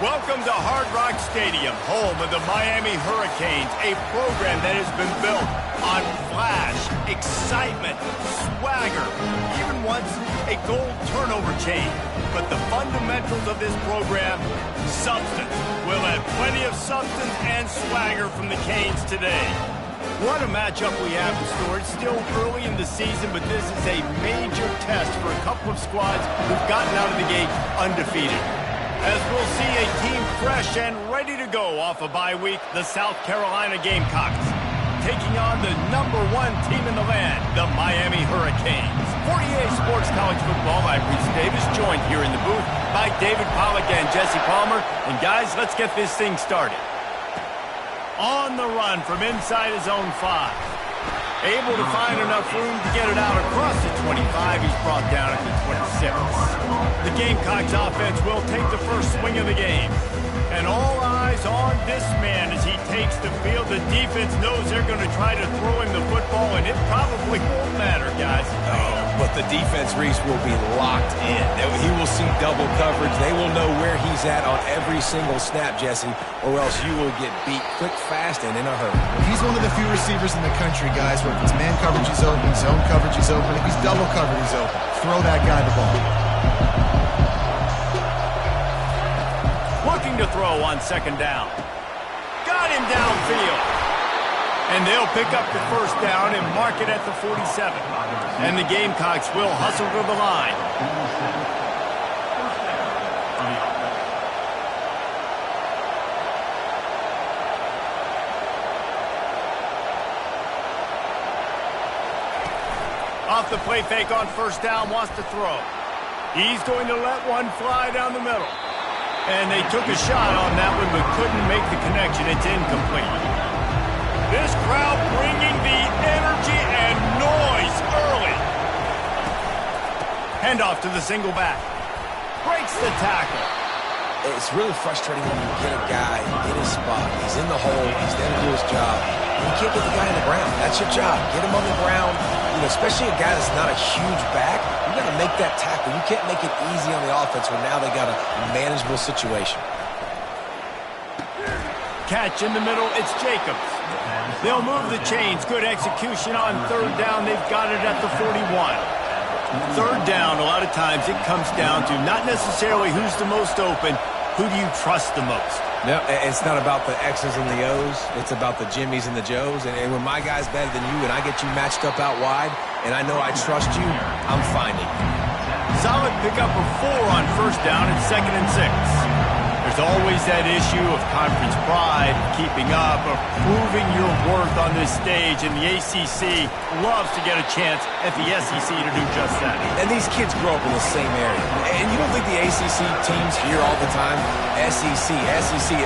Welcome to Hard Rock Stadium, home of the Miami Hurricanes, a program that has been built on flash, excitement, swagger, even once a gold turnover chain. But the fundamentals of this program, substance. We'll have plenty of substance and swagger from the Canes today. What a matchup we have in store. It's still early in the season, but this is a major test for a couple of squads who've gotten out of the gate undefeated. As we'll see a team fresh and ready to go off a bye week, the South Carolina Gamecocks, taking on the #1 team in the land, the Miami Hurricanes. For EA Sports College Football, I'm Reese Davis, joined here in the booth by David Pollack and Jesse Palmer. And guys, let's get this thing started. On the run from inside his own 5. Able to find enough room to get it out across the 25. He's brought down at the 26. The Gamecocks offense will take the first swing of the game. And all eyes on this man as he takes the field. The defense knows they're going to try to throw him the football, and it probably won't matter, guys. But the defense, Reese, will be locked in. He will see double coverage. They will know where he's at on every single snap, Jesse, or else you will get beat quick, fast, and in a hurry. He's one of the few receivers in the country, guys, where if it's man coverage, he's open, zone coverage, he's open. If he's double covered, he's open. Throw that guy the ball. Looking to throw on second down. Got him downfield. And they'll pick up the first down and mark it at the 47. And the Gamecocks will hustle to the line. Off the play fake on first down, wants to throw. He's going to let one fly down the middle. And they took a shot on that one, but couldn't make the connection. It's incomplete. This crowd bringing the energy and noise early. Handoff to the single back. Breaks the tackle. It's really frustrating when you get a guy in his spot. He's in the hole. He's there to do his job. And you can't get the guy on the ground. That's your job. Get him on the ground. You know, especially a guy that's not a huge back. You got to make that tackle. You can't make it easy on the offense when now they got a manageable situation. Catch in the middle. It's Jacobs. They'll move the chains. Good execution on third down. They've got it at the 41. Third down, a lot of times it comes down to not necessarily who's the most open, who do you trust the most? No, it's not about the X's and the O's. It's about the Jimmies and the Joes. And when my guy's better than you and I get you matched up out wide and I know I trust you, I'm finding. Solid pickup of 4 on first down and 2nd and 6. There's always that issue of conference pride, keeping up, of proving your worth on this stage, and the ACC loves to get a chance at the SEC to do just that. And these kids grow up in the same area. And you don't think the ACC teams hear all the time, SEC,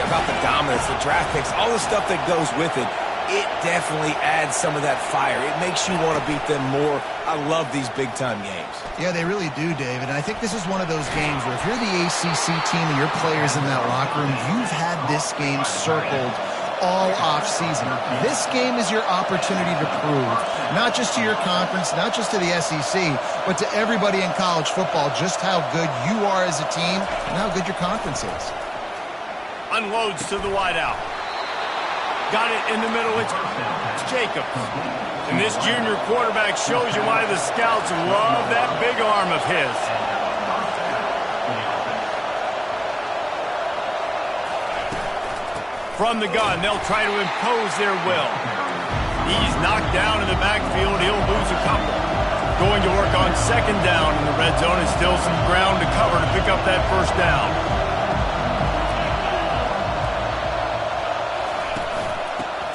about the dominance, the draft picks, all the stuff that goes with it. It definitely adds some of that fire. It makes you want to beat them more. I love these big-time games. Yeah, they really do, David. And I think this is one of those games where if you're the ACC team and your players in that locker room, you've had this game circled all off-season. This game is your opportunity to prove, not just to your conference, not just to the SEC, but to everybody in college football, just how good you are as a team and how good your conference is. Unloads to the wideout. Got it in the middle. It's Jacobs. And this junior quarterback shows you why the scouts love that big arm of his. From the gun, they'll try to impose their will. He's knocked down in the backfield. He'll lose a couple. Going to work on second down in the red zone, and still some ground to cover to pick up that first down.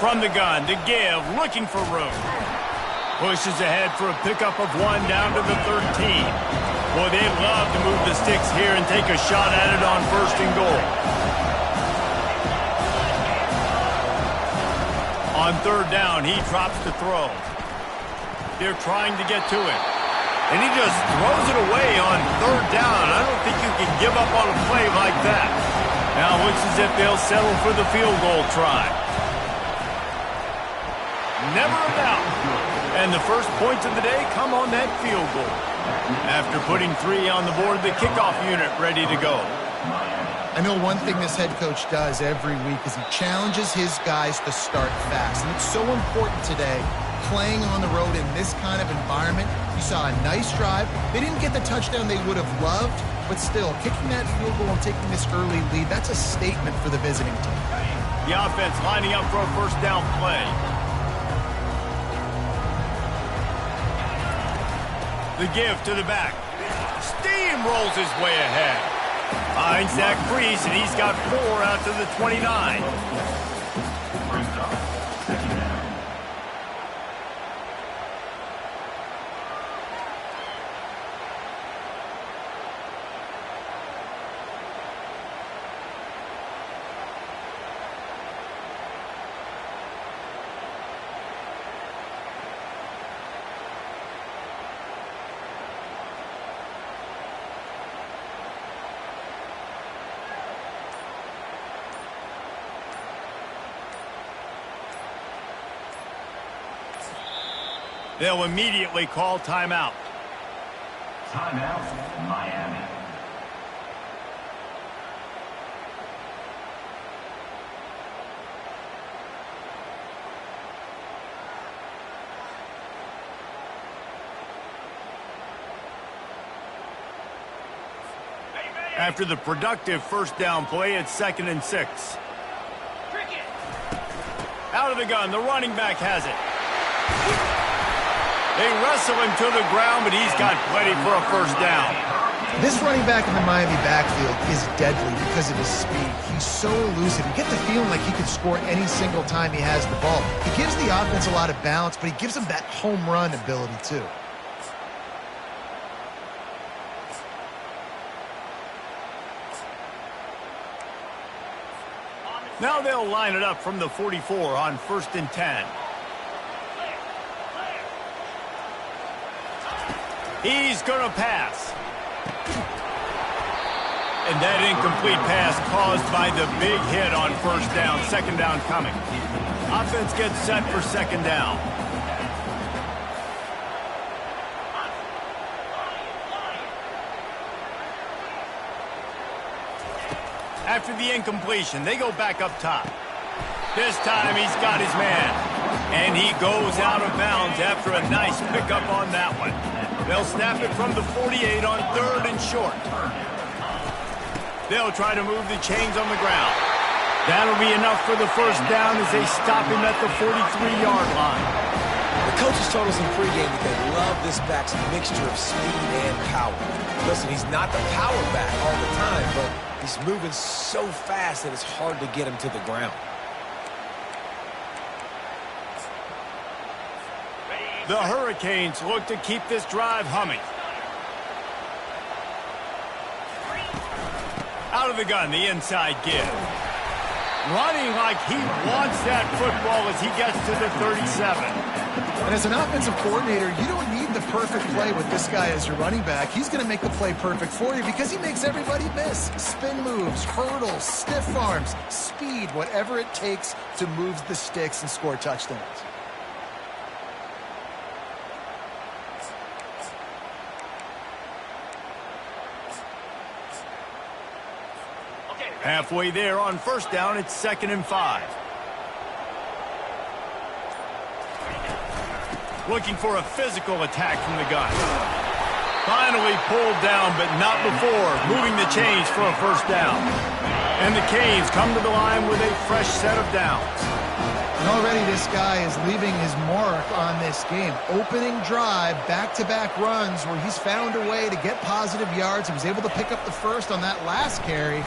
From the gun to give, looking for room. Pushes ahead for a pickup of 1 down to the 13. Boy, they love to move the sticks here and take a shot at it on 1st and goal. On 3rd down, he drops to throw. They're trying to get to it. And he just throws it away on 3rd down. I don't think you can give up on a play like that. Now it looks as if they'll settle for the field goal try. Never a doubt. And the first points of the day come on that field goal. After putting 3 on the board, the kickoff unit ready to go. I know one thing this head coach does every week is he challenges his guys to start fast. And it's so important today, playing on the road in this kind of environment. You saw a nice drive. They didn't get the touchdown they would have loved, but still, kicking that field goal and taking this early lead, that's a statement for the visiting team. The offense lining up for a first down play. The give to the back. Steamrolls his way ahead. Finds that crease, and he's got 4 out to the 29. They'll immediately call timeout. Timeout, Miami. After the productive first down play, it's 2nd and 6. Out of the gun, the running back has it. They wrestle him to the ground, but he's got plenty for a first down. This running back in the Miami backfield is deadly because of his speed. He's so elusive. You get the feeling like he could score any single time he has the ball. He gives the offense a lot of balance, but he gives them that home run ability too. Now they'll line it up from the 44 on 1st and 10. He's going to pass. And that incomplete pass caused by the big hit on first down. 2nd down coming. Offense gets set for 2nd down. After the incompletion, they go back up top. This time he's got his man. And he goes out of bounds after a nice pickup on that one. They'll snap it from the 48 on 3rd and short. They'll try to move the chains on the ground. That'll be enough for the first down as they stop him at the 43-yard line. The coaches told us in pregame that they love this back's mixture of speed and power. Listen, he's not the power back all the time, but he's moving so fast that it's hard to get him to the ground. The Hurricanes look to keep this drive humming. Out of the gun, the inside give. Running like he wants that football as he gets to the 37. And as an offensive coordinator, you don't need the perfect play with this guy as your running back. He's going to make the play perfect for you because he makes everybody miss. Spin moves, hurdles, stiff arms, speed, whatever it takes to move the sticks and score touchdowns. Halfway there on first down, it's 2nd and 5. Looking for a physical attack from the gun. Finally pulled down, but not before moving the chains for a first down. And the Canes come to the line with a fresh set of downs. And already this guy is leaving his mark on this game. Opening drive, back-to-back runs where he's found a way to get positive yards. He was able to pick up the first on that last carry.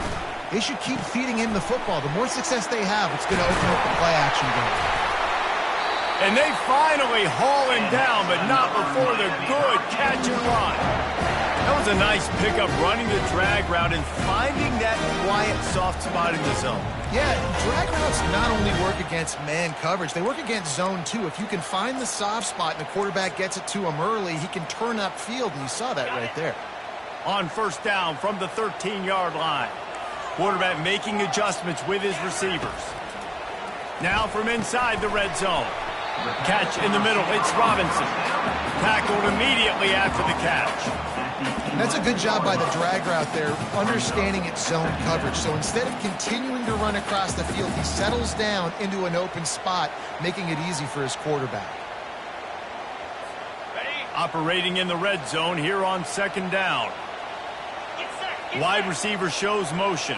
They should keep feeding him the football. The more success they have, it's going to open up the play-action game. And they finally haul him down, but not before the good catch and run. That was a nice pickup, running the drag route and finding that quiet, soft spot in the zone. Yeah, drag routes not only work against man coverage, they work against zone too. If you can find the soft spot and the quarterback gets it to him early, he can turn upfield, and you saw that right there. On first down from the 13-yard line. Quarterback making adjustments with his receivers. Now from inside the red zone. Catch in the middle, it's Robinson. tackled immediately after the catch. That's a good job by the drag route there, understanding its zone coverage. So instead of continuing to run across the field, he settles down into an open spot, making it easy for his quarterback. Operating in the red zone here on 2nd down. Wide receiver shows motion.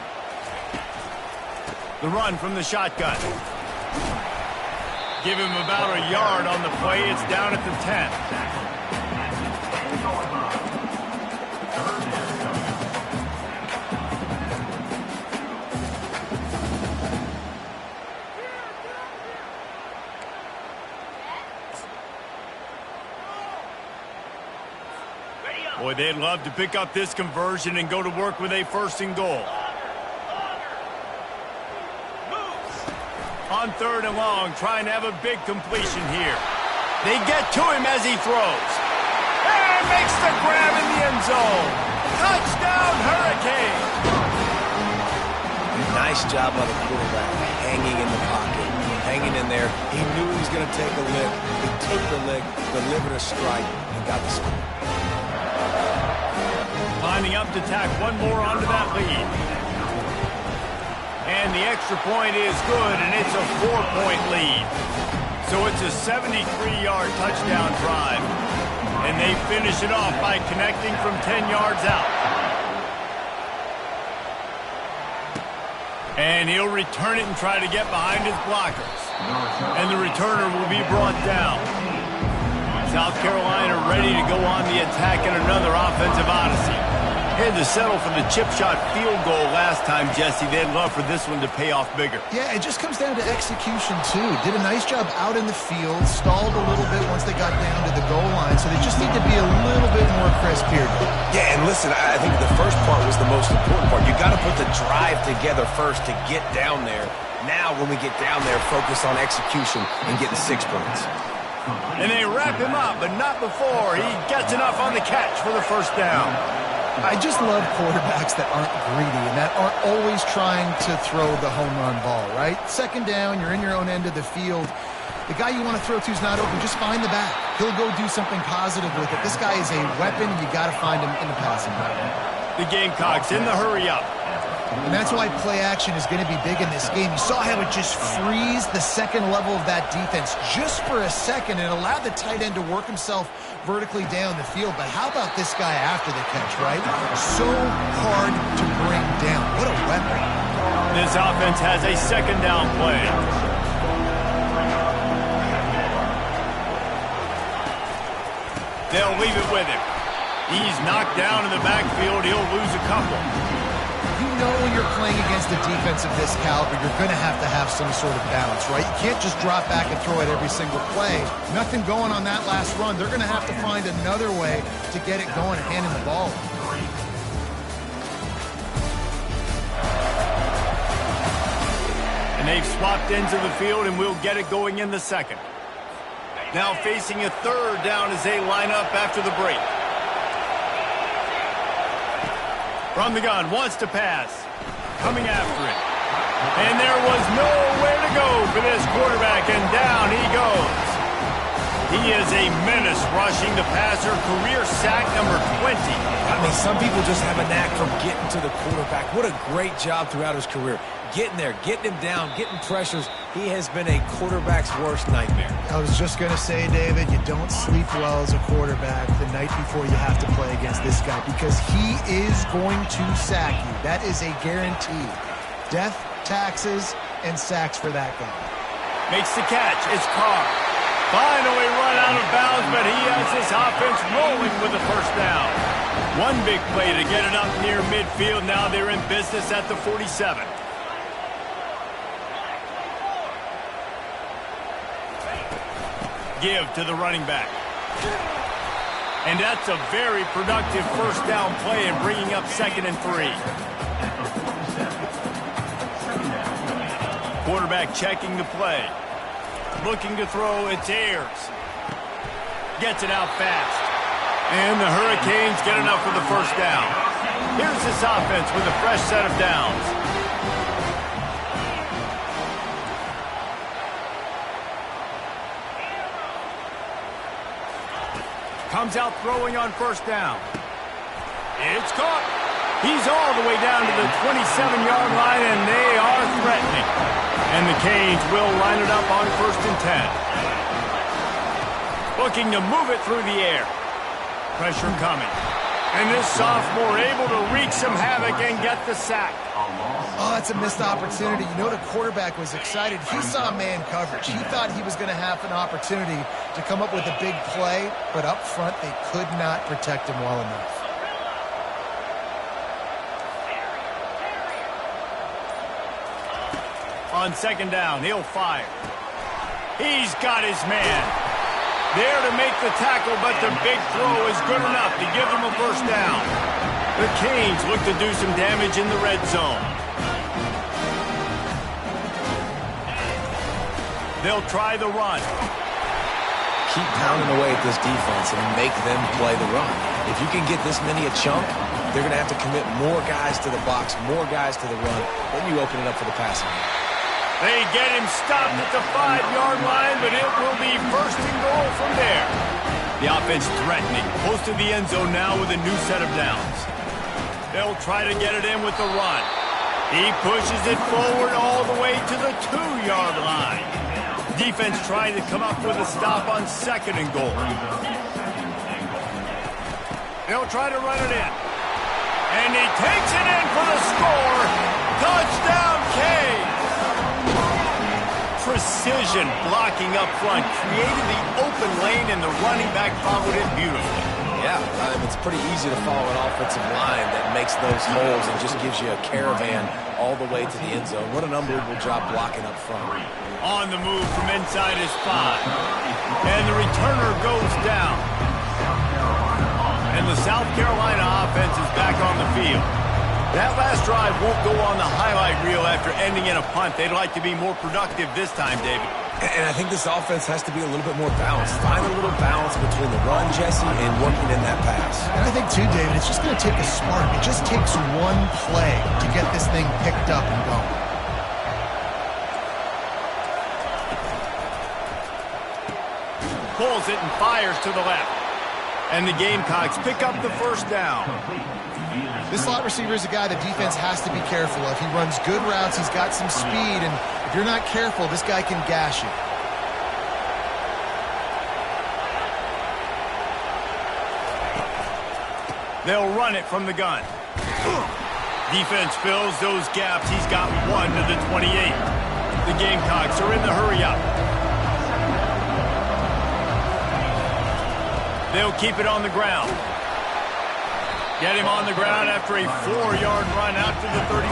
The run from the shotgun. Give him about a yard on the play. It's down at the 10. Boy, they'd love to pick up this conversion and go to work with a 1st and goal. On 3rd and long, trying to have a big completion here. They get to him as he throws. And makes the grab in the end zone. Touchdown, Hurricane! Nice job by the quarterback, hanging in the pocket, hanging in there. He knew he was going to take a lick. He took the lick, delivered a strike, and got the score. Lining up to tack one more onto that lead. And the extra point is good, and it's a 4-point lead. So it's a 73-yard touchdown drive. And they finish it off by connecting from 10 yards out. And he'll return it and try to get behind his blockers. And the returner will be brought down. South Carolina ready to go on the attack in another offensive odyssey. Had to settle for the chip shot field goal last time, Jesse. They'd love for this one to pay off bigger. Yeah, it just comes down to execution, too. Did a nice job out in the field, stalled a little bit once they got down to the goal line, so they just need to be a little bit more crisp here. Yeah, and listen, I think the first part was the most important part. You got to put the drive together first to get down there. Now, when we get down there, focus on execution and getting 6 points. And they wrap him up, but not before he gets enough on the catch for the 1st down. I just love quarterbacks that aren't greedy and that aren't always trying to throw the home run ball, right? 2nd down, you're in your own end of the field. The guy you want to throw to is not open. Just find the back. He'll go do something positive with it. This guy is a weapon, and you got to find him in the passing game. The Gamecocks in the hurry up. And that's why play action is going to be big in this game. You saw how it just frees the second level of that defense just for a second. It allowed the tight end to work himself vertically down the field. But how about this guy after the catch, right? So hard to bring down. What a weapon. This offense has a 2nd down play. They'll leave it with him. He's knocked down in the backfield. He'll lose a couple. You know when you're playing against a defense of this caliber, you're going to have some sort of balance, right? You can't just drop back and throw it every single play. Nothing going on that last run. They're going to have to find another way to get it going and hand him the ball. And they've swapped ends of the field, and we'll get it going in the 2nd. Now facing a 3rd down as they line up after the break. From the gun, wants to pass. Coming after it. And there was nowhere to go for this quarterback, and down he goes. He is a menace rushing the passer, career sack number 20. I mean, some people just have a knack for getting to the quarterback. What a great job throughout his career. Getting there, getting him down, getting pressures. He has been a quarterback's worst nightmare. I was just going to say, David, you don't sleep well as a quarterback the night before you have to play against this guy because he is going to sack you. That is a guarantee. Death, taxes, and sacks for that guy. Makes the catch. It's Carr. Finally run out of bounds, but he has this offense rolling with the 1st down. One big play to get it up near midfield. Now they're in business at the 47. Give to the running back. And that's a very productive 1st down play and bringing up 2nd and 3. Quarterback checking the play. Looking to throw, it's Ayers. Gets it out fast. And the Hurricanes get enough for the 1st down. Here's this offense with a fresh set of downs. Comes out throwing on first down. It's caught. He's all the way down to the 27-yard line, and they are threatening. And the Canes will line it up on 1st and 10. Looking to move it through the air. Pressure coming. And this sophomore able to wreak some havoc and get the sack. Oh, that's a missed opportunity. You know, the quarterback was excited. He saw man coverage. He thought he was going to have an opportunity to come up with a big play, but up front they could not protect him well enough. On 2nd down, he'll fire. He's got his man. There to make the tackle, but the big throw is good enough to give them a 1st down. The Canes look to do some damage in the red zone. They'll try the run. Keep pounding away at this defense and make them play the run. If you can get this many a chunk, they're going to have to commit more guys to the box, more guys to the run. Then you open it up for the passing game. They get him stopped at the 5-yard line, but it will be 1st and goal from there. The offense threatening, close to the end zone now with a new set of downs. They'll try to get it in with the run. He pushes it forward all the way to the 2-yard line. Defense trying to come up with a stop on 2nd and goal. They'll try to run it in. And he takes it in for the score. Touchdown, Canes! Precision blocking up front, created the open lane, and the running back followed it beautifully. Yeah, it's pretty easy to follow an offensive line that makes those holes and just gives you a caravan all the way to the end zone. What an unbelievable job blocking up front. On the move from inside his 5. And the returner goes down. And the South Carolina offense is back on the field. That last drive won't go on the highlight reel after ending in a punt. They'd like to be more productive this time, David. And I think this offense has to be a little bit more balanced. Find a little balance between the run, Jesse, and working in that pass. And I think, too, David, it's just going to take a spark. It just takes one play to get this thing picked up and going. Pulls it and fires to the left. And the Gamecocks pick up the 1st down. This slot receiver is a guy the defense has to be careful of. He runs good routes. He's got some speed. And if you're not careful, this guy can gash you. They'll run it from the gun. Defense fills those gaps. He's got 1 to the 28. The Gamecocks are in the hurry-up. They'll keep it on the ground. Get him on the ground after a 4-yard run out to the 31.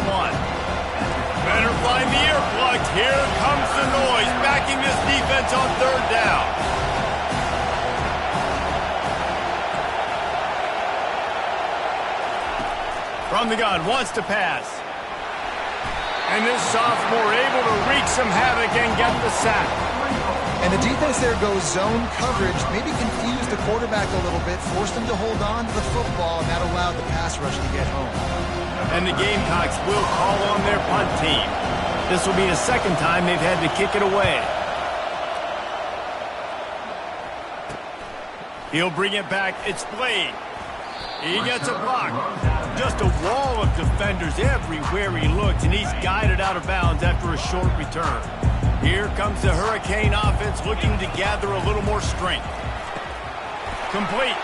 Better find the earplugs. Here comes the noise, backing this defense on 3rd down. From the gun, wants to pass. And this sophomore able to wreak some havoc and get the sack. And the defense there goes zone coverage, maybe confused the quarterback a little bit, forced him to hold on to the football, and that allowed the pass rush to get home. And the Gamecocks will call on their punt team. This will be the 2nd time they've had to kick it away. He'll bring it back. It's Blade. He gets a block. Just a wall of defenders everywhere he looks, and he's guided out of bounds after a short return. Here comes the Hurricane offense looking to gather a little more strength. Complete.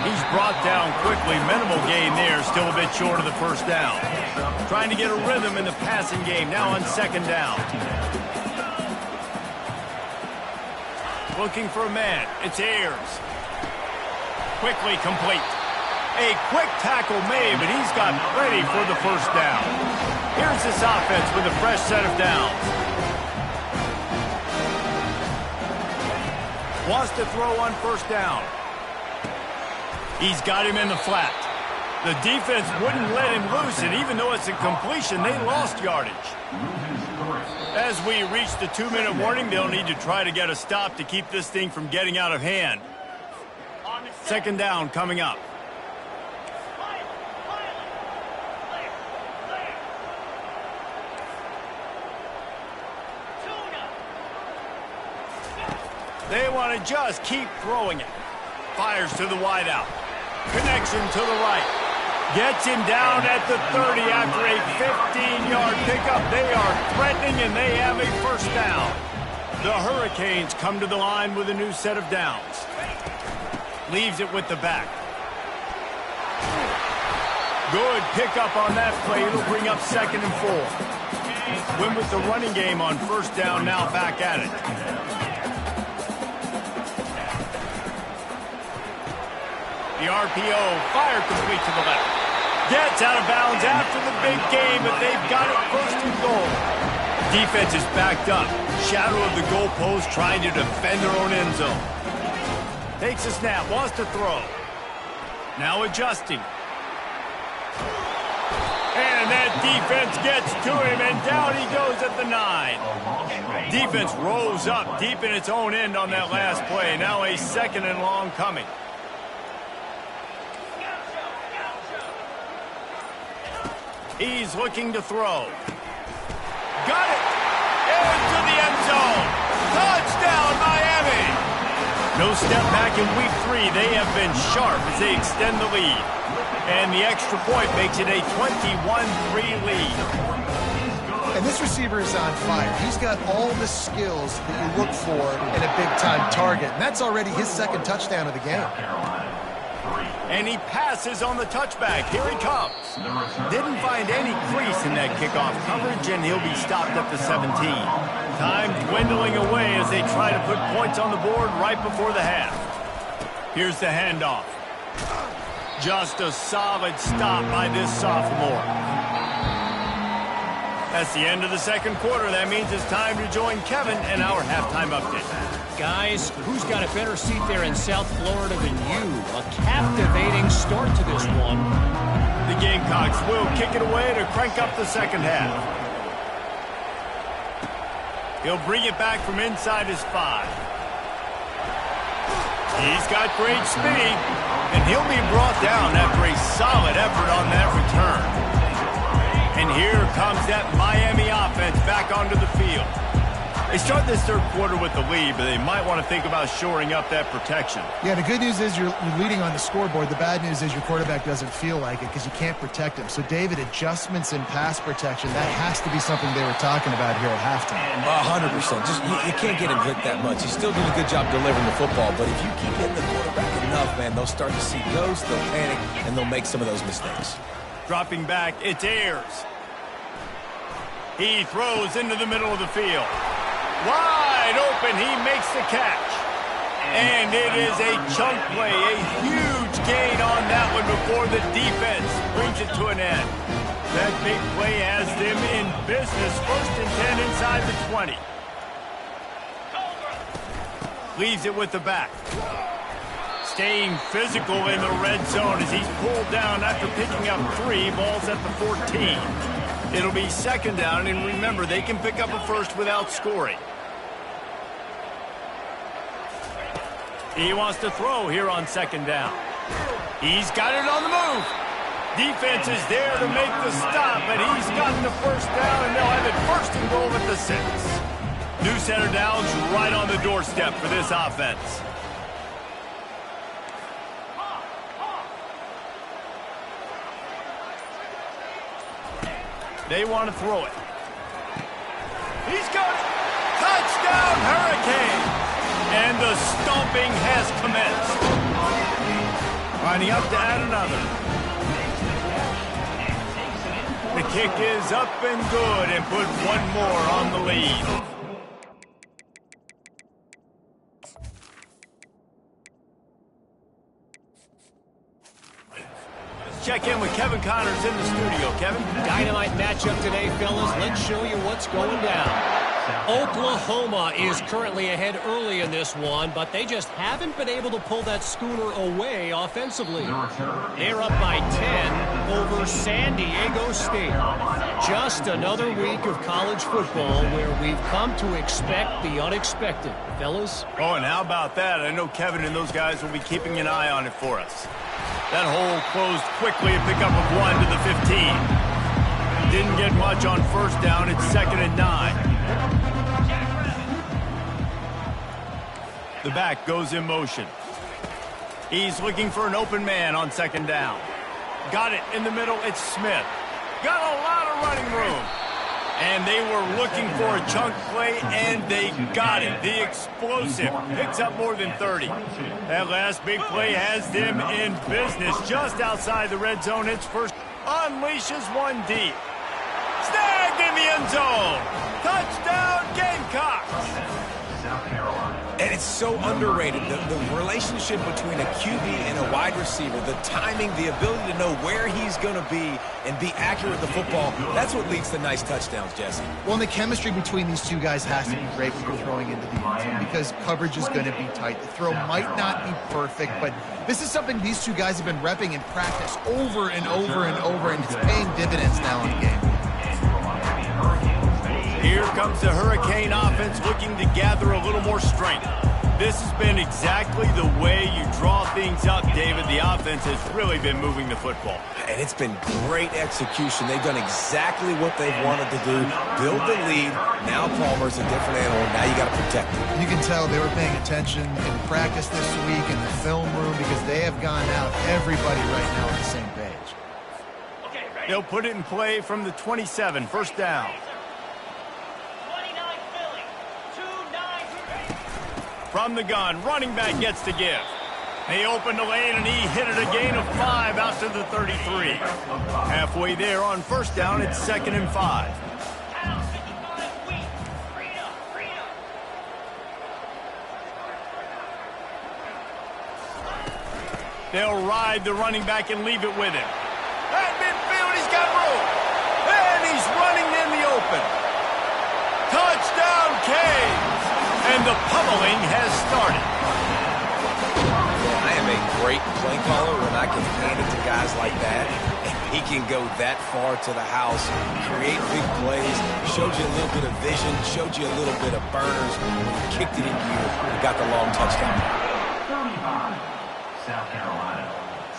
He's brought down quickly. Minimal gain there. Still a bit short of the 1st down. Trying to get a rhythm in the passing game. Now on 2nd down. Looking for a man. It's Ayers. Quickly complete. A quick tackle made, but he's got plenty for the 1st down. Here's this offense with a fresh set of downs. Wants to throw on 1st down. He's got him in the flat. The defense wouldn't let him loose, and even though it's a completion, they lost yardage. As we reach the 2-minute warning, they'll need to try to get a stop to keep this thing from getting out of hand. 2nd down coming up. They want to just keep throwing it. fires to the wideout. Connection to the right. Gets him down at the 30 after a 15-yard pickup. They are threatening, and they have a first down. The Hurricanes come to the line with a new set of downs. Leaves it with the back. Good pickup on that play. It'll bring up 2nd and 4. Win with the running game on first down, now back at it. The RPO, fire complete to the left. Gets out of bounds after the big game, but they've got it 1st and goal. Defense is backed up. Shadow of the goalpost trying to defend their own end zone. Takes a snap, wants to throw. Now adjusting. And that defense gets to him, and down he goes at the 9. Defense rolls up deep in its own end on that last play. Now a 2nd and long coming. He's looking to throw. Got it! Into the end zone. Touchdown, Miami! No step back in week 3. They have been sharp as they extend the lead. And the extra point makes it a 21-3 lead. And this receiver is on fire. He's got all the skills that you look for in a big-time target. And that's already his 2nd touchdown of the game. And he passes on the touchback. Here he comes. Didn't find any crease in that kickoff coverage, and he'll be stopped at the 17. Time dwindling away as they try to put points on the board right before the half. Here's the handoff. Just a solid stop by this sophomore. That's the end of the 2nd quarter. That means it's time to join Kevin in our halftime update. Guys, who's got a better seat there in South Florida than you? A captivating start to this one. The Gamecocks will kick it away to crank up the 2nd half. He'll bring it back from inside his 5. He's got great speed, and he'll be brought down after a solid effort on that return. And here comes that Miami offense back onto the field. They start this 3rd quarter with the lead, but they might want to think about shoring up that protection. Yeah, the good news is you're leading on the scoreboard. The bad news is your quarterback doesn't feel like it because you can't protect him. So, David, adjustments in pass protection, that has to be something they were talking about here at halftime. 100%. Just you can't get him hit that much. He's still doing a good job delivering the football, but if you keep hitting the quarterback enough, man, they'll start to see ghosts, they'll panic, and they'll make some of those mistakes. Dropping back, it's Ayers. He throws into the middle of the field. Wide open, he makes the catch. And it is a chunk play, a huge gain on that one before the defense brings it to an end. That big play has them in business. 1st and 10 inside the 20. Leaves it with the back. Staying physical in the red zone as he's pulled down after picking up 3 balls at the 14. It'll be 2nd down, and remember, they can pick up a first without scoring. He wants to throw here on 2nd down. He's got it on the move. Defense is there to make the stop, but he's gotten the 1st down, and they'll have it 1st and goal at the 6. New set of downs right on the doorstep for this offense. They want to throw it. He's got it. Touchdown, Hurricane. And the stomping has commenced. Lining up to add another. The kick is up and good and put 1 more on the lead. Check in with Kevin Connors in the studio. Kevin? Dynamite matchup today, fellas. Let's show you what's going down. Oklahoma is currently ahead early in this one, but they just haven't been able to pull that schooner away offensively. They're up by 10 over San Diego State. Just another week of college football where we've come to expect the unexpected. Fellas? Oh, and how about that? I know Kevin and those guys will be keeping an eye on it for us. That hole closed quickly, a pickup of 1 to the 15. Didn't get much on 1st down. It's 2nd and 9. The back goes in motion. He's looking for an open man on second down. Got it in the middle. It's Smith. Got a lot of running room. And they were looking for a chunk play, and they got it. The explosive picks up more than 30. That last big play has them in business just outside the red zone. It's first. Unleashes one deep. Snagged in the end zone. Touchdown, Gamecocks. And it's so underrated, the relationship between a QB and a wide receiver, the timing, the ability to know where he's going to be and be accurate with the football, that's what leads to nice touchdowns, Jesse. Well, and the chemistry between these two guys has to be great when you're throwing into the end zone because coverage is going to be tight. The throw might not be perfect, but this is something these two guys have been repping in practice over and over and over, and it's paying dividends now in the game. Here comes the Hurricane offense looking to gather a little more strength. This has been exactly the way you draw things up, David. The offense has really been moving the football. And it's been great execution. They've done exactly what they've wanted to do. Build the lead. Now Palmer's a different animal. Now you got to protect him. You can tell they were paying attention in practice this week in the film room because they have gone out, everybody right now on the same page. They'll put it in play from the 27, first down. From the gun, running back gets to give. They opened the lane, and he hit it a gain of 5 out to the 33. Halfway there on first down, it's 2nd and 5. They'll ride the running back and leave it with him. At midfield, he's got room. And he's running in the open. Touchdown, Canes! And the pummeling has started. I am a great play caller when I can hand it to guys like that. And he can go that far to the house, create big plays, showed you a little bit of vision, showed you a little bit of burners. When he kicked it in gear and got the long touchdown. 35, South Carolina,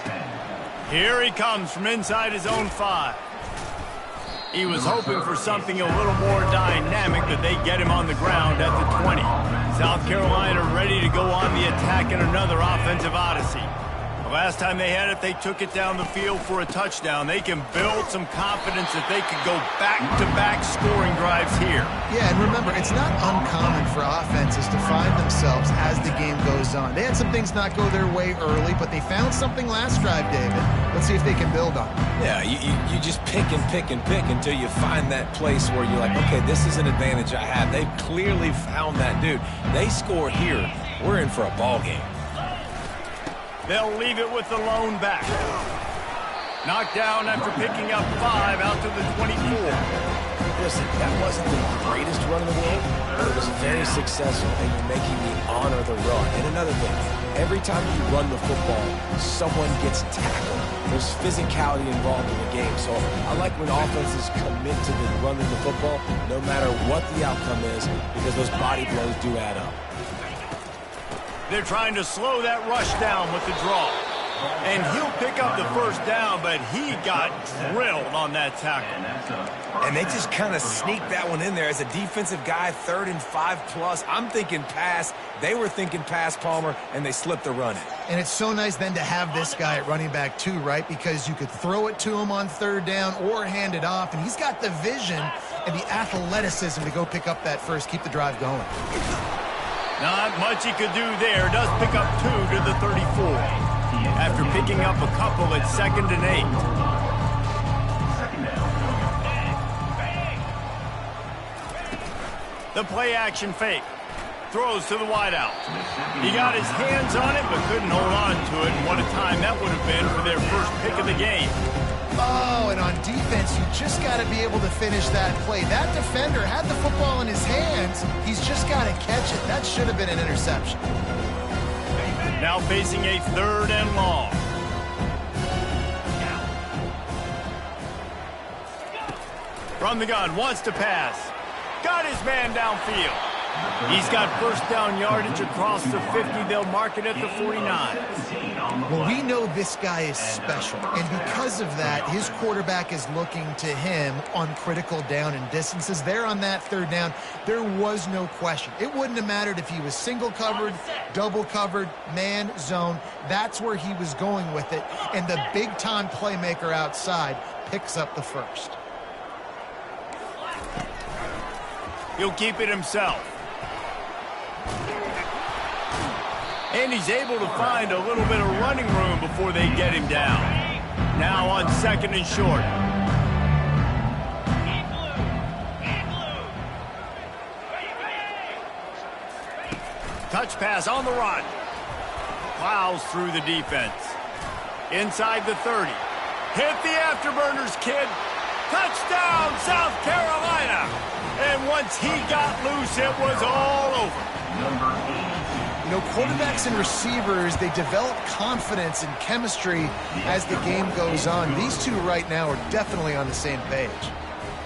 10. Here he comes from inside his own 5. He was hoping for something a little more dynamic, but they get him on the ground at the 20. South Carolina ready to go on the attack in another offensive odyssey. The last time they had it, they took it down the field for a touchdown. They can build some confidence that they could go back-to-back scoring drives here. Yeah, and remember, it's not uncommon for offenses to find themselves as the game goes on. They had some things not go their way early, but they found something last drive, David. Let's see if they can build on it. Yeah, you just pick and pick and pick until you find that place where you're like, okay, this is an advantage I have. They've clearly found that, dude. They score here. We're in for a ball game. They'll leave it with the lone back. Knocked down after picking up 5 out to the 24. Listen, that wasn't the greatest run in the world, but it was very successful, and you're making me honor the run. And another thing, every time you run the football, someone gets tackled. There's physicality involved in the game. So I like when offenses commit to the running the football, no matter what the outcome is, because those body blows do add up. They're trying to slow that rush down with the draw. And he'll pick up the first down, but he got drilled on that tackle. And they just kind of sneaked that one in there as a defensive guy, 3rd and 5+. I'm thinking pass. They were thinking pass, Palmer, and they slipped the run in. And it's so nice then to have this guy at running back too, right? Because you could throw it to him on 3rd down or hand it off, and he's got the vision and the athleticism to go pick up that first, keep the drive going. Not much he could do there. Does pick up 2 to the 34. After picking up a couple at 2nd and 8. The play action fake. Throws to the wideout. He got his hands on it but couldn't hold on to it. And what a time that would have been for their first pick of the game. Oh, and on defense, you just got to be able to finish that play. That defender had the football in his hands. He's just got to catch it. That should have been an interception. Now facing a 3rd and long. From the gun, wants to pass. Got his man downfield. He's got first down yardage across the 50. They'll mark it at the 49. Well, we know this guy is special, and because of that, his quarterback is looking to him on critical down and distances. There on that third down, there was no question. It wouldn't have mattered if he was single covered, double covered, man, zone. That's where he was going with it, and the big-time playmaker outside picks up the first. He'll keep it himself. And he's able to find a little bit of running room before they get him down. Now on second and short. Touch pass on the run. Plows through the defense. Inside the 30. Hit the afterburners, kid. Touchdown, South Carolina. And once he got loose, it was all over. You know, quarterbacks and receivers, they develop confidence and chemistry as the game goes on. These two right now are definitely on the same page.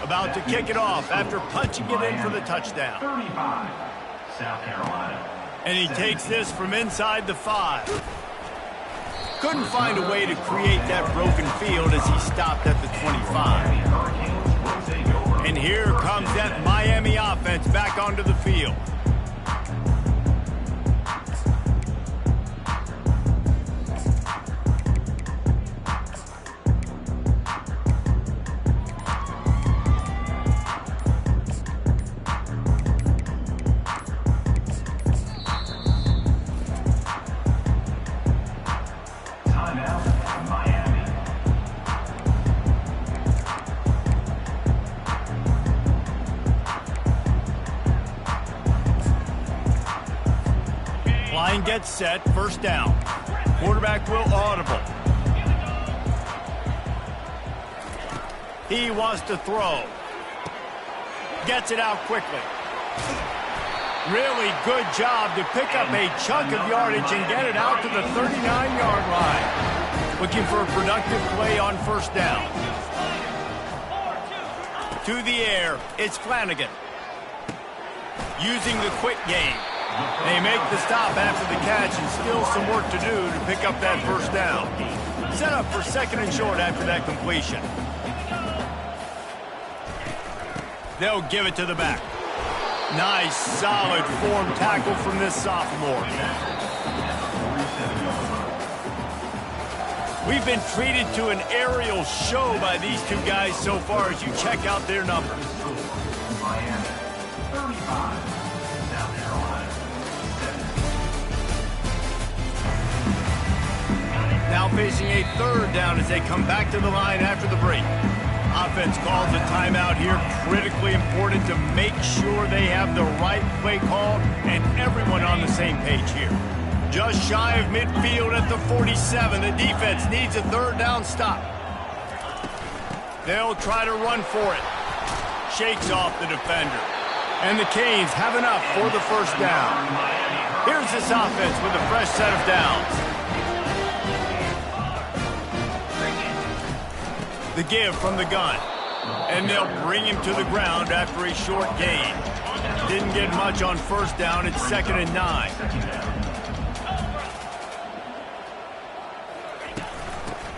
About to kick it off after punching it in for the touchdown. 35, South Carolina. And he takes this from inside the 5. Couldn't find a way to create that broken field as he stopped at the 25. And here comes that Miami offense back onto the field. Gets set, first down. Quarterback will audible. He wants to throw. Gets it out quickly. Really good job to pick up a chunk of yardage and get it out to the 39-yard line. Looking for a productive play on first down. To the air, it's Flanagan. Using the quick game. They make the stop after the catch and still some work to do to pick up that first down. Set up for second and short after that completion. They'll give it to the back. Nice, solid form tackle from this sophomore. We've been treated to an aerial show by these two guys so far as you check out their numbers. Miami, 35. Now facing a third down as they come back to the line after the break. Offense calls a timeout here. Critically important to make sure they have the right play call and everyone on the same page here. Just shy of midfield at the 47. The defense needs a third down stop. They'll try to run for it. Shakes off the defender. And the Canes have enough for the first down. Here's this offense with a fresh set of downs. The give from the gun. And they'll bring him to the ground after a short gain. Didn't get much on first down. It's 2nd and 9.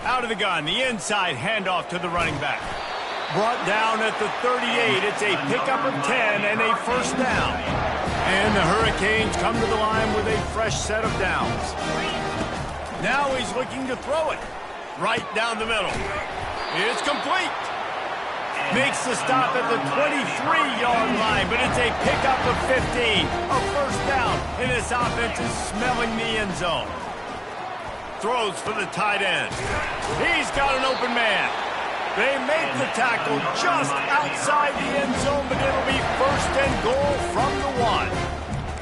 Out of the gun. The inside handoff to the running back. Brought down at the 38. It's a pickup of 10 and a first down. And the Hurricanes come to the line with a fresh set of downs. Now he's looking to throw it. Right down the middle. It's complete. Makes the stop at the 23-yard line, but it's a pickup of 15. A first down, and this offense is smelling the end zone. Throws for the tight end. He's got an open man. They make the tackle just outside the end zone, but it'll be first and goal from the 1.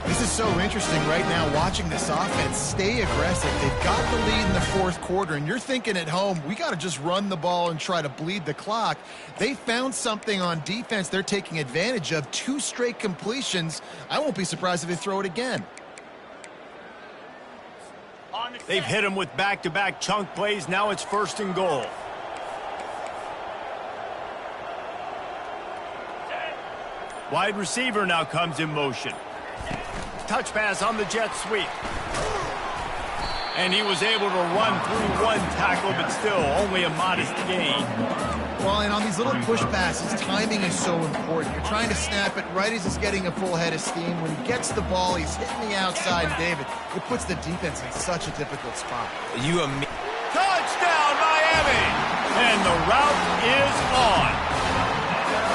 This is so interesting right now, watching this offense stay aggressive. They've got the lead in the fourth quarter, and you're thinking at home, we got to just run the ball and try to bleed the clock. They found something on defense they're taking advantage of. 2 straight completions. I won't be surprised if they throw it again. They've hit him with back-to-back chunk plays. Now it's first and goal. Wide receiver now comes in motion. touch pass on the jet sweep. And he was able to run through one tackle, but still only a modest gain. Well, and on these little push passes, timing is so important. You're trying to snap it right as he's getting a full head of steam. When he gets the ball, he's hitting the outside, David. It puts the defense in such a difficult spot. Touchdown, Miami! And the route is on.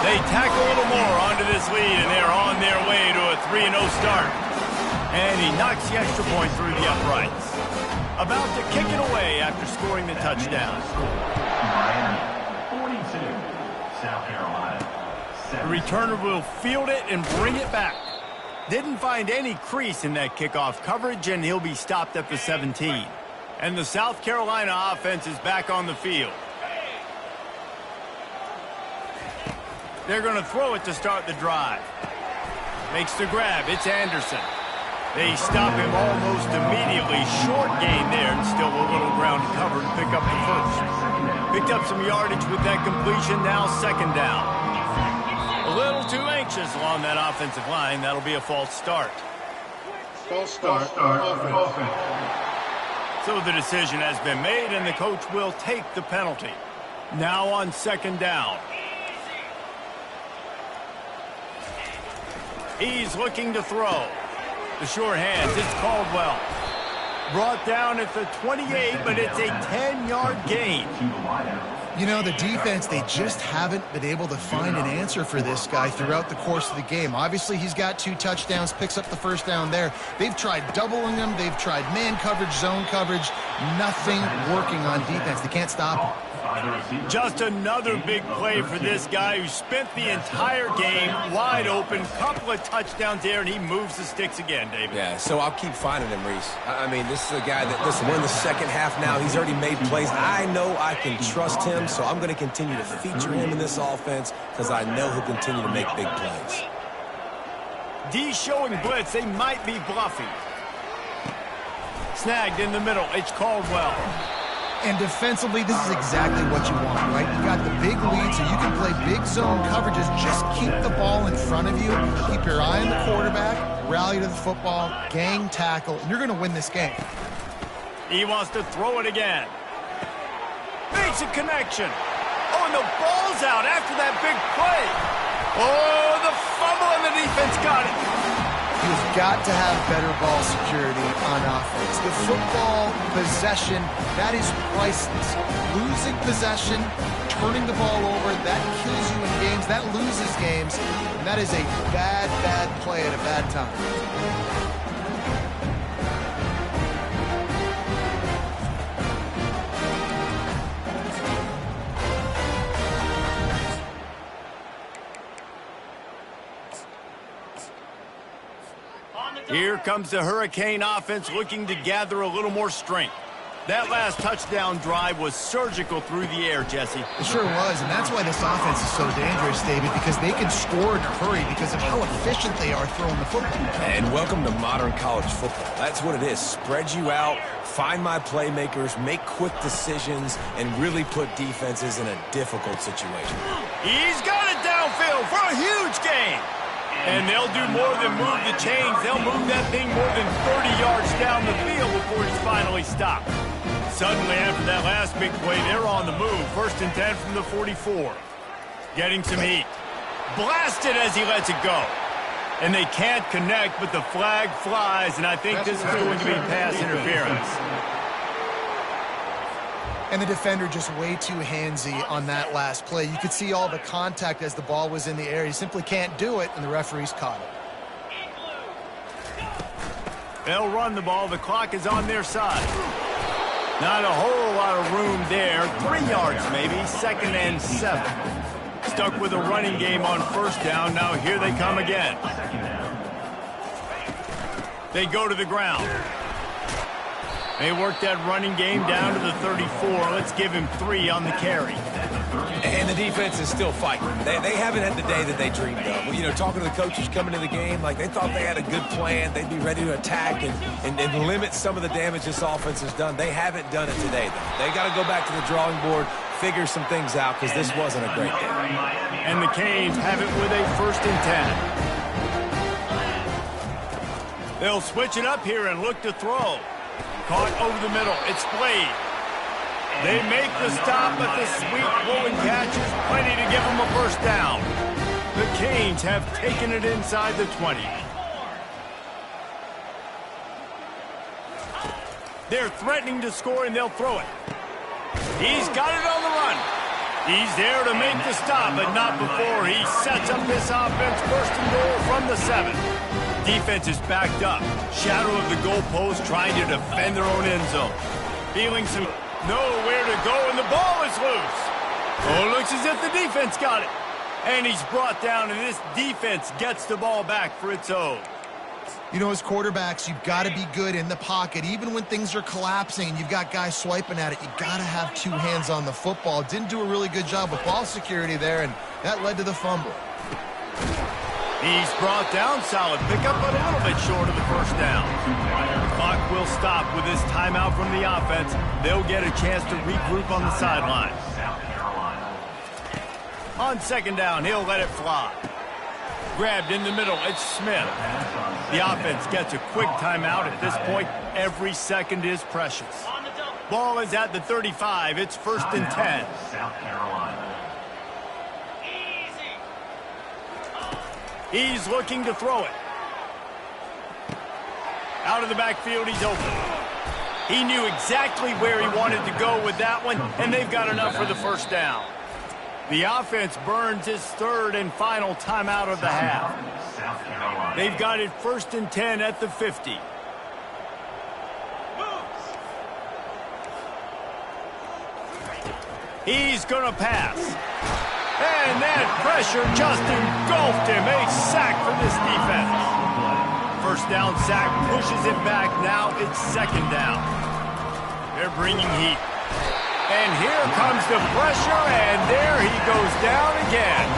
They tack a little more onto this lead, and they're on their way to a 3-0 start. And he knocks the extra point through the uprights. About to kick it away after scoring the touchdown. Miami, 42. South Carolina, The 7. returner will field it and bring it back. Didn't find any crease in that kickoff coverage, and he'll be stopped at the 17. And the South Carolina offense is back on the field. They're going to throw it to start the drive. Makes the grab. It's Anderson. They stop him almost immediately. Short gain there, and still a little ground to cover to pick up the first. Picked up some yardage with that completion. Now second down. A little too anxious along that offensive line. That'll be a false start. False start. Offense. So the decision has been made, and the coach will take the penalty. Now on second down. He's looking to throw. The sure hands, it's Caldwell. Brought down at the 28, but it's a 10-yard gain. You know, the defense, they just haven't been able to find an answer for this guy throughout the course of the game. Obviously, he's got 2 touchdowns, picks up the first down there. They've tried doubling him. They've tried man coverage, zone coverage. Nothing working on defense. They can't stop him. Just another big play for this guy who spent the entire game wide open. Couple of touchdowns there, and he moves the sticks again, David. Yeah, so I'll keep finding him, Reese. I mean, this is a guy that, listen, we're in the second half now. He's already made plays. I know I can trust him, so I'm going to continue to feature him in this offense because I know he'll continue to make big plays. D showing blitz. They might be bluffing. Snagged in the middle. It's Caldwell. And defensively, this is exactly what you want, right? You got the big lead, so you can play big zone coverages. Just keep the ball in front of you. Keep your eye on the quarterback. Rally to the football. Gang tackle. And you're going to win this game. He wants to throw it again. Makes a connection. Oh, and the ball's out after that big play. Oh, the fumble, and the defense got it. You've got to have better ball security on offense. The football possession, that is priceless. Losing possession, turning the ball over, that kills you in games, that loses games, and that is a bad, bad play at a bad time. Here comes the Hurricane offense looking to gather a little more strength. That last touchdown drive was surgical through the air, Jesse. It sure was, and that's why this offense is so dangerous, David, because they can score in a hurry because of how efficient they are throwing the football. And welcome to modern college football. That's what it is. Spread you out, find my playmakers, make quick decisions, and really put defenses in a difficult situation. He's got it downfield for a huge gain. And they'll do more than move the chains. They'll move that thing more than 30 yards down the field before he's finally stopped. Suddenly, after that last big play, they're on the move. 1st and 10 from the 44. Getting some heat. Blasted as he lets it go. And they can't connect, but the flag flies, and I think this is going to be pass interference. And the defender just way too handsy on that last play. You could see all the contact as the ball was in the air. He simply can't do it, and the referee's caught it. They'll run the ball. The clock is on their side. Not a whole lot of room there. 3 yards maybe. 2nd and 7. Stuck with a running game on 1st down. Now here they come again. They go to the ground. They work that running game down to the 34. Let's give him 3 on the carry. And the defense is still fighting. They haven't had the day that they dreamed of. Well, you know, talking to the coaches coming into the game, like they thought they had a good plan. They'd be ready to attack and limit some of the damage this offense has done. They haven't done it today, though. They got to go back to the drawing board, figure some things out, because this wasn't a great day. And the Canes have it with a 1st and 10. They'll switch it up here and look to throw. Caught over the middle. It's Blade. They make the stop, but the sweet pulling catch is plenty to give them a first down. The Canes have taken it inside the 20. They're threatening to score, and they'll throw it. He's got it on the run. He's there to make the stop, but not before he sets up this offense first and goal from the 7. Defense is backed up. Shadow of the goalpost trying to defend their own end zone. Feeling some nowhere to go, and the ball is loose. Oh, it looks as if the defense got it. And he's brought down, and this defense gets the ball back for its own. You know, as quarterbacks, you've got to be good in the pocket. Even when things are collapsing and you've got guys swiping at it, you've got to have two hands on the football. Didn't do a really good job with ball security there, and that led to the fumble. He's brought down. Solid pickup, but a little bit short of the first down. The clock will stop with this timeout from the offense. They'll get a chance to regroup on the sideline. On second down, he'll let it fly. Grabbed in the middle, it's Smith. The offense gets a quick timeout. At this point, every second is precious. Ball is at the 35. It's 1st and 10. South Carolina. He's looking to throw it. Out of the backfield, he's open. He knew exactly where he wanted to go with that one, and they've got enough for the first down. The offense burns his 3rd and final timeout of the half. South Carolina. They've got it 1st and 10 at the 50. He's going to pass. And that pressure just engulfed him. A sack for this defense. First down sack pushes it back. Now it's 2nd down. They're bringing heat. And here comes the pressure, and there he goes down again.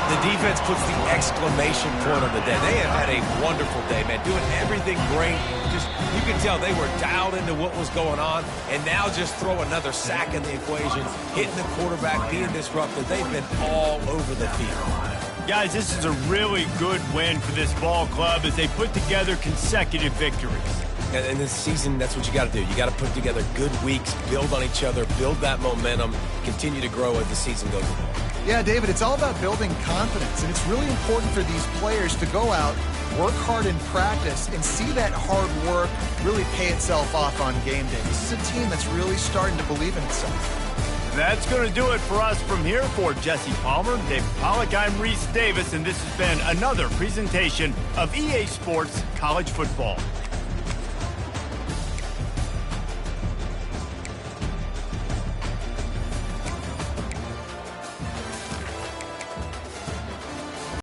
The defense puts the exclamation point on the day. They have had a wonderful day, man, doing everything great. Just, you can tell they were dialed into what was going on, and now just throw another sack in the equation, hitting the quarterback, being disruptive. They've been all over the field. Guys, this is a really good win for this ball club as they put together consecutive victories. And this season, that's what you got to do. You got to put together good weeks, build on each other, build that momentum, continue to grow as the season goes on. Yeah, David, it's all about building confidence, and it's really important for these players to go out, work hard in practice, and see that hard work really pay itself off on game day. This is a team that's really starting to believe in itself. That's going to do it for us from here. For Jesse Palmer, David Pollack, I'm Reese Davis, and this has been another presentation of EA Sports College Football.